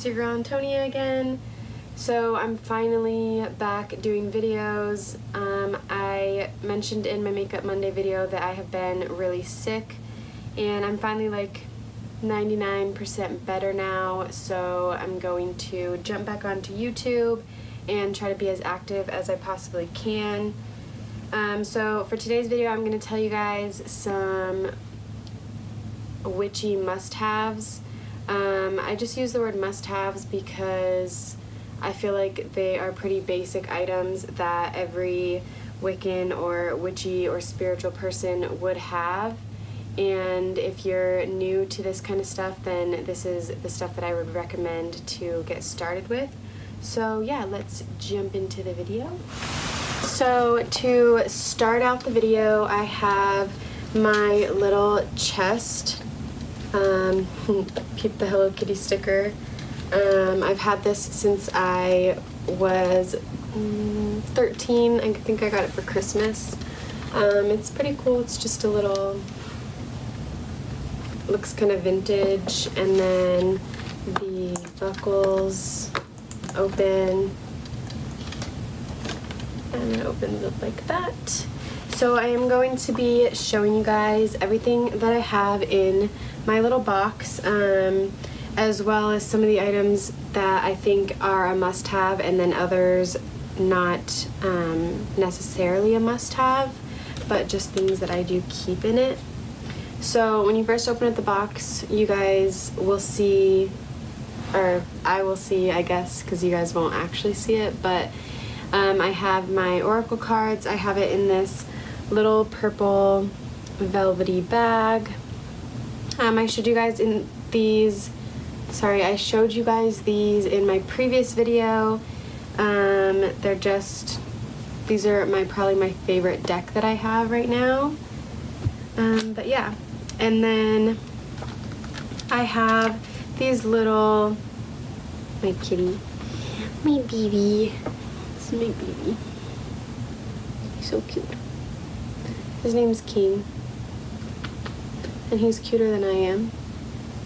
your girl Antonia again. So I'm finally back doing videos. I mentioned in my Makeup Monday video that I have been really sick, and I'm finally like 99% better now, so I'm going to jump back onto YouTube and try to be as active as I possibly can. So for today's video, I'm going to tell you guys some witchy must-haves. I just use the word must-haves because I feel like they are pretty basic items that every Wiccan or witchy or spiritual person would have. And if you're new to this kind of stuff, then this is the stuff that I would recommend to get started with. So yeah, let's jump into the video. So to start out the video, I have my little chest. Keep the Hello Kitty sticker. I've had this since I was 13. I think I got it for Christmas. It's pretty cool. It's just a little, looks kind of vintage, and then the buckles open, and it opens up like that. So I am going to be showing you guys everything that I have in my little box, as well as some of the items that I think are a must-have, and then others not necessarily a must-have, but just things that I do keep in it. So when you first open up the box, you guys will see, or I will see, I guess, because you guys won't actually see it, but I have my oracle cards. I have it in this little purple velvety bag. I showed you guys in these, sorry, I showed you guys these in my previous video. They're just, these are probably my favorite deck that I have right now. But yeah, and then I have these little, my kitty, my baby, this is my baby, he's so cute. His name's King, and he's cuter than I am.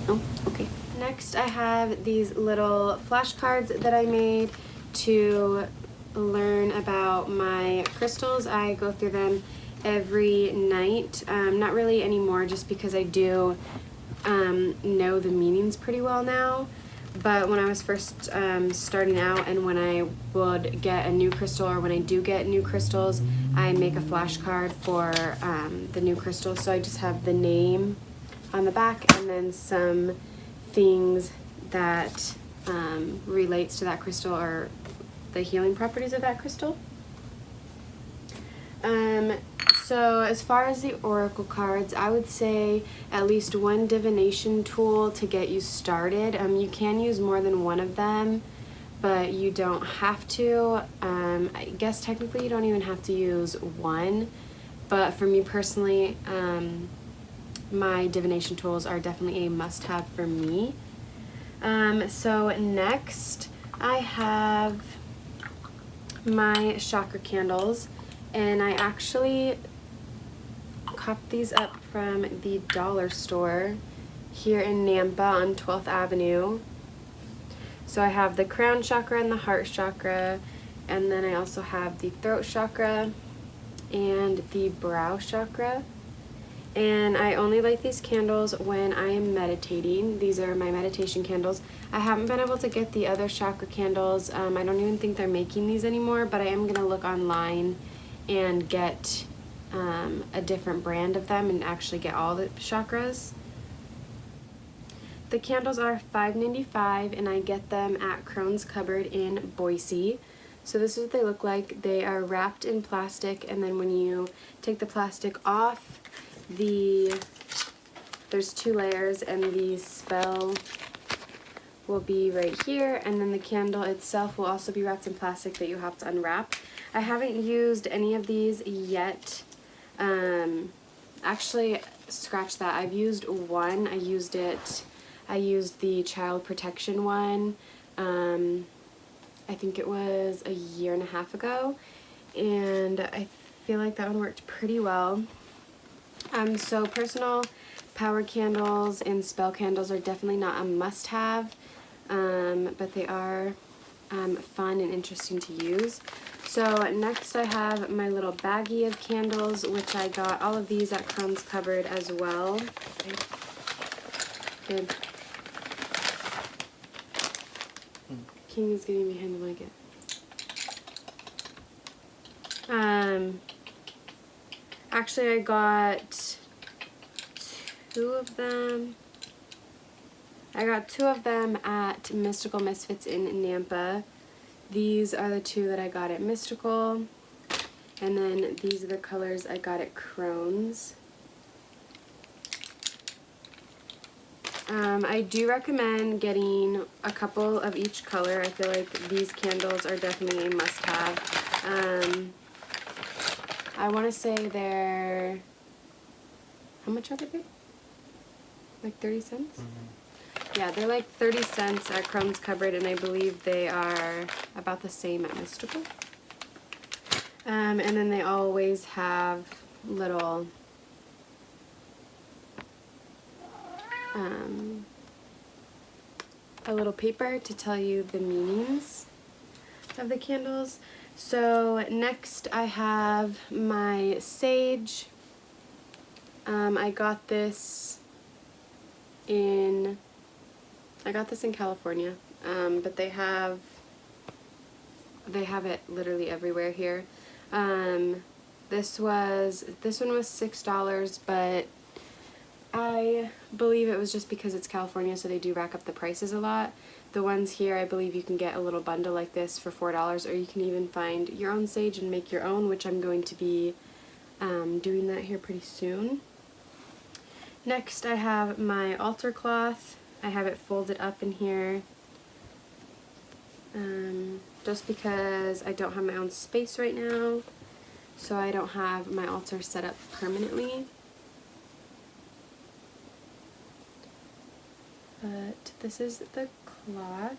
Oh, okay. Next, I have these little flashcards that I made to learn about my crystals. I go through them every night. Not really anymore, just because I do know the meanings pretty well now. But when I was first starting out, and when I would get a new crystal, or when I do get new crystals, I make a flashcard for the new crystal. So I just have the name on the back, and then some things that relates to that crystal, or the healing properties of that crystal. So as far as the oracle cards, I would say at least one divination tool to get you started. You can use more than one of them, but you don't have to. I guess technically you don't even have to use one, but for me personally, my divination tools are definitely a must-have for me. So next I have my Chakra Candles, and I actually copped these up from the dollar store here in Nampa on 12th Avenue. So I have the crown chakra and the heart chakra, and then I also have the throat chakra and the brow chakra. And I only light these candles when I am meditating. These are my meditation candles. I haven't been able to get the other chakra candles. I don't even think they're making these anymore, but I am gonna look online and get a different brand of them and actually get all the chakras. The candles are $5.95, and I get them at Crone's Cupboard in Boise. So this is what they look like. They are wrapped in plastic, and then when you take the plastic off, there's two layers, and the spell will be right here, and then the candle itself will also be wrapped in plastic that you have to unwrap. I haven't used any of these yet. Actually, scratch that. I've used one. I used the child protection one. I think it was a year and a half ago, and I feel like that one worked pretty well. So personal power candles and spell candles are definitely not a must-have. but they are fun and interesting to use. So next I have my little baggie of candles, which I got all of these at Crumbs Cupboard as well. Good. King is getting behind the blanket. Actually I got two of them. I got two of them at Mystical Misfits in Nampa. These are the two that I got at Mystical. And then these are the colors I got at Crohn's. I do recommend getting a couple of each color. I feel like these candles are definitely a must-have. I want to say they're... How much are they? Like 30 cents? Mm-hmm. Yeah, they're like 30 cents at Crumbs Cupboard, and I believe they are about the same at Mystical. And then they always have little a little paper to tell you the meanings of the candles. So next I have my sage. I got this in California, but they have it literally everywhere here. This one was $6, but I believe it was just because it's California, so they do rack up the prices a lot. The ones here, I believe you can get a little bundle like this for $4, or you can even find your own sage and make your own, which I'm going to be doing that here pretty soon. Next I have my altar cloth. I have it folded up in here just because I don't have my own space right now, so I don't have my altar set up permanently. But this is the cloth.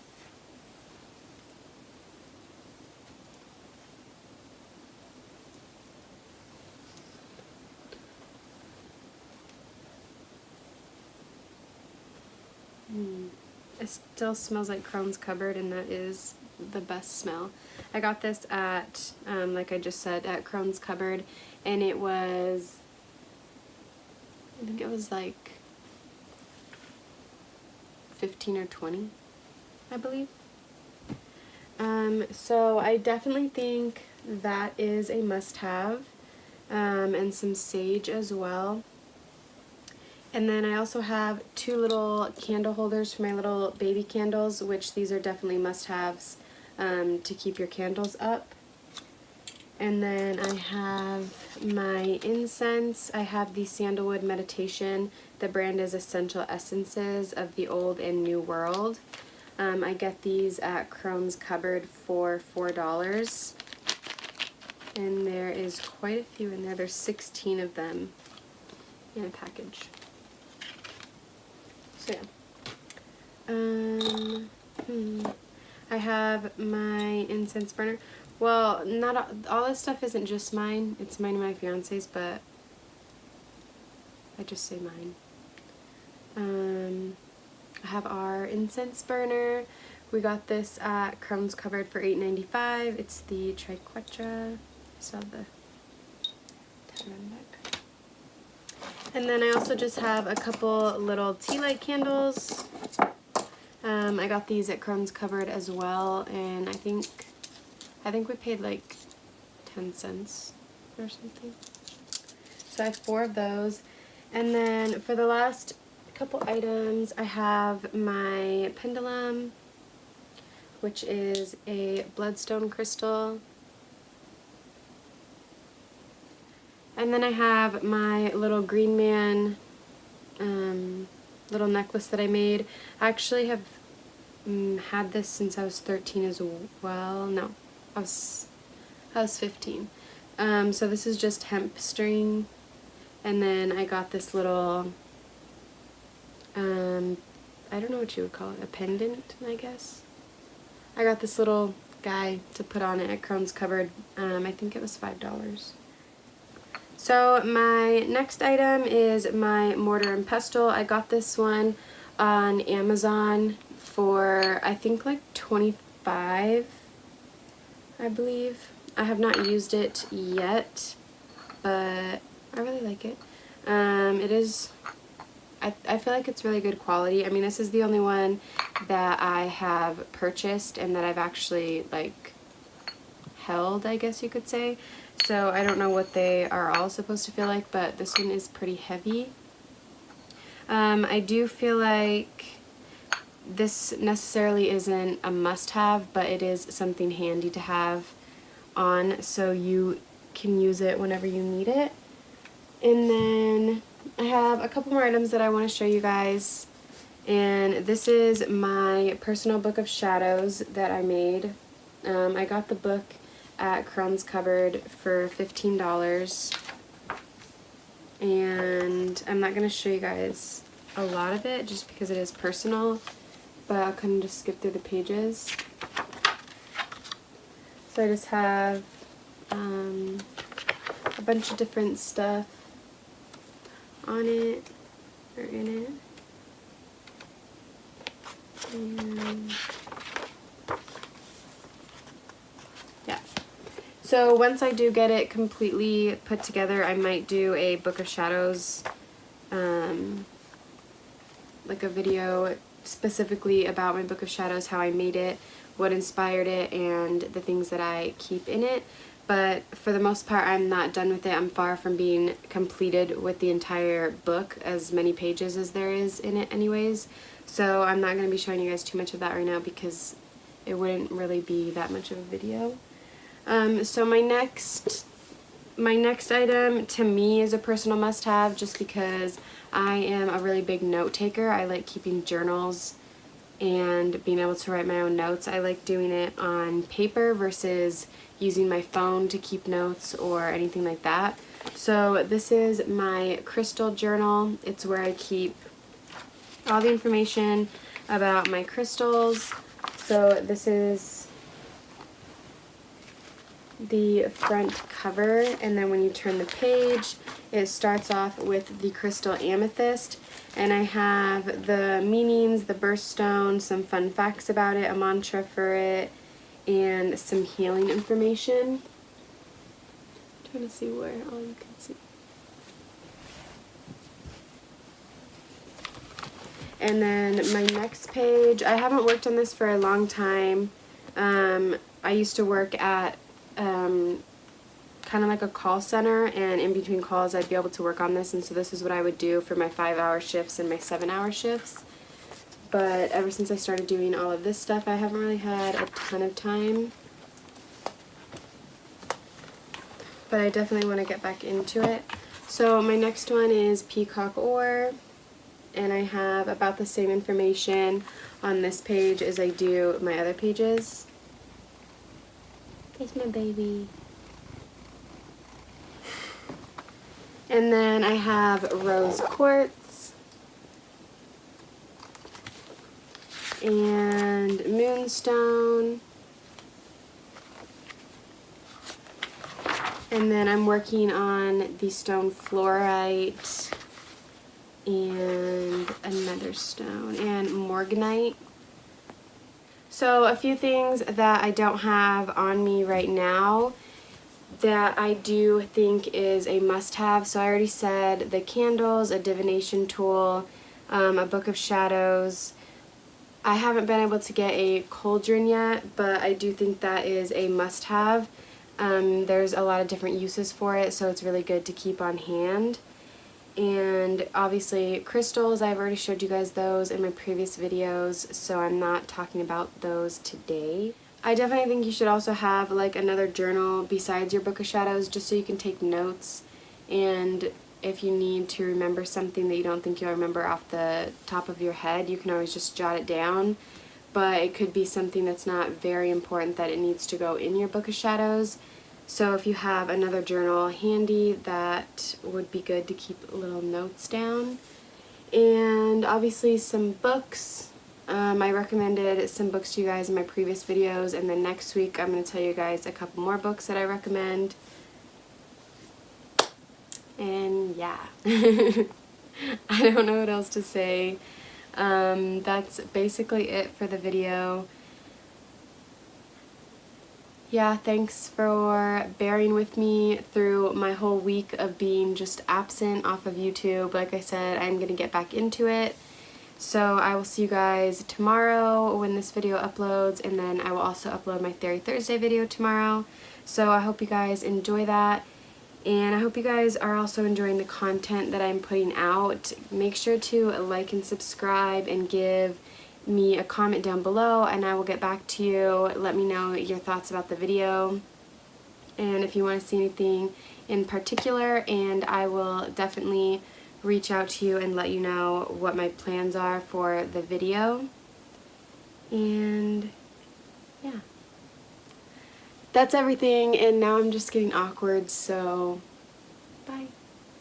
It still smells like Crumbs Cupboard, and that is the best smell. I got this at, like I just said, at Crumbs Cupboard, and it was, I think it was like 15 or 20, I believe. So I definitely think that is a must-have, and some sage as well. And then I also have two little candle holders for my little baby candles, which these are definitely must-haves to keep your candles up. And then I have my incense. I have the Sandalwood Meditation. The brand is Essential Essences of the Old and New World. I get these at Crumbs Cupboard for $4. And there is quite a few in there. There's 16 of them in a package. So yeah. I have my incense burner. Well, not all this stuff isn't just mine. It's mine and my fiance's, but I just say mine. I have our incense burner. We got this at Crumbs Cupboard for $8.95. It's the Triquetra. So the back. And then I also just have a couple little tea light candles. I got these at Crumbs Cupboard as well, and I think we paid like 10 cents or something. So I have 4 of those. And then for the last couple items, I have my Pendulum, which is a Bloodstone Crystal. And then I have my little Green Man little necklace that I made. I actually have had this since I was 13 as well. No, I was 15. So this is just hemp string, and then I got this little I don't know what you would call it, a pendant, I guess. I got this little guy to put on it at Crumbs Cupboard. I think it was $5. So my next item is my Mortar and Pestle. I got this one on Amazon for I think like $25, I believe. I have not used it yet, but I really like it. It is, I feel like it's really good quality. I mean, this is the only one that I have purchased and that I've actually like held, I guess you could say. So I don't know what they are all supposed to feel like, but this one is pretty heavy. I do feel like this necessarily isn't a must-have, but it is something handy to have on so you can use it whenever you need it. And then I have a couple more items that I want to show you guys. And this is my personal book of shadows that I made. I got the book at Crumb's Cupboard for $15. And I'm not going to show you guys a lot of it just because it is personal, but I'll kind of just skip through the pages. So I just have a bunch of different stuff on it, or in it. And yeah. So once I do get it completely put together, I might do a Book of Shadows, like a video specifically about my Book of Shadows, how I made it, what inspired it, and the things that I keep in it. But for the most part, I'm not done with it. I'm far from being completed with the entire book, as many pages as there is in it anyways. So I'm not going to be showing you guys too much of that right now because it wouldn't really be that much of a video. So my next item to me is a personal must-have just because I am a really big note taker. I like keeping journals and being able to write my own notes. I like doing it on paper versus using my phone to keep notes or anything like that. So this is my crystal journal. It's where I keep all the information about my crystals. So this is the front cover, and then when you turn the page, it starts off with the crystal amethyst, and I have the meanings, the birthstone, some fun facts about it, a mantra for it, and some healing information. I'm trying to see where all you can see. And then my next page, I haven't worked on this for a long time. I used to work at kind of like a call center, and in between calls I'd be able to work on this, and so this is what I would do for my 5-hour shifts and my 7-hour shifts. But ever since I started doing all of this stuff, I haven't really had a ton of time. But I definitely want to get back into it. So my next one is Peacock Ore, and I have about the same information on this page as I do my other pages. There's my baby. And then I have rose quartz and moonstone. And then I'm working on the stone fluorite and another stone and morganite. So a few things that I don't have on me right now that I do think is a must-have. So I already said the candles, a divination tool, a book of shadows. I haven't been able to get a cauldron yet, but I do think that is a must-have. There's a lot of different uses for it, so it's really good to keep on hand. And obviously crystals, I've already showed you guys those in my previous videos, so I'm not talking about those today. I definitely think you should also have like another journal besides your Book of Shadows, just so you can take notes, and if you need to remember something that you don't think you'll remember off the top of your head, you can always just jot it down. But it could be something that's not very important that it needs to go in your Book of Shadows. So if you have another journal handy, that would be good to keep little notes down. And obviously some books. I recommended some books to you guys in my previous videos, and then next week I'm going to tell you guys a couple more books that I recommend. And yeah, I don't know what else to say. That's basically it for the video. Yeah, thanks for bearing with me through my whole week of being just absent off of YouTube. Like I said, I'm going to get back into it. So I will see you guys tomorrow when this video uploads, and then I will also upload my Theory Thursday video tomorrow. So I hope you guys enjoy that, and I hope you guys are also enjoying the content that I'm putting out. Make sure to like and subscribe and give me a comment down below, and I will get back to you. Let me know your thoughts about the video, and if you want to see anything in particular, and I will definitely reach out to you and let you know what my plans are for the video. And yeah, that's everything, and now I'm just getting awkward, so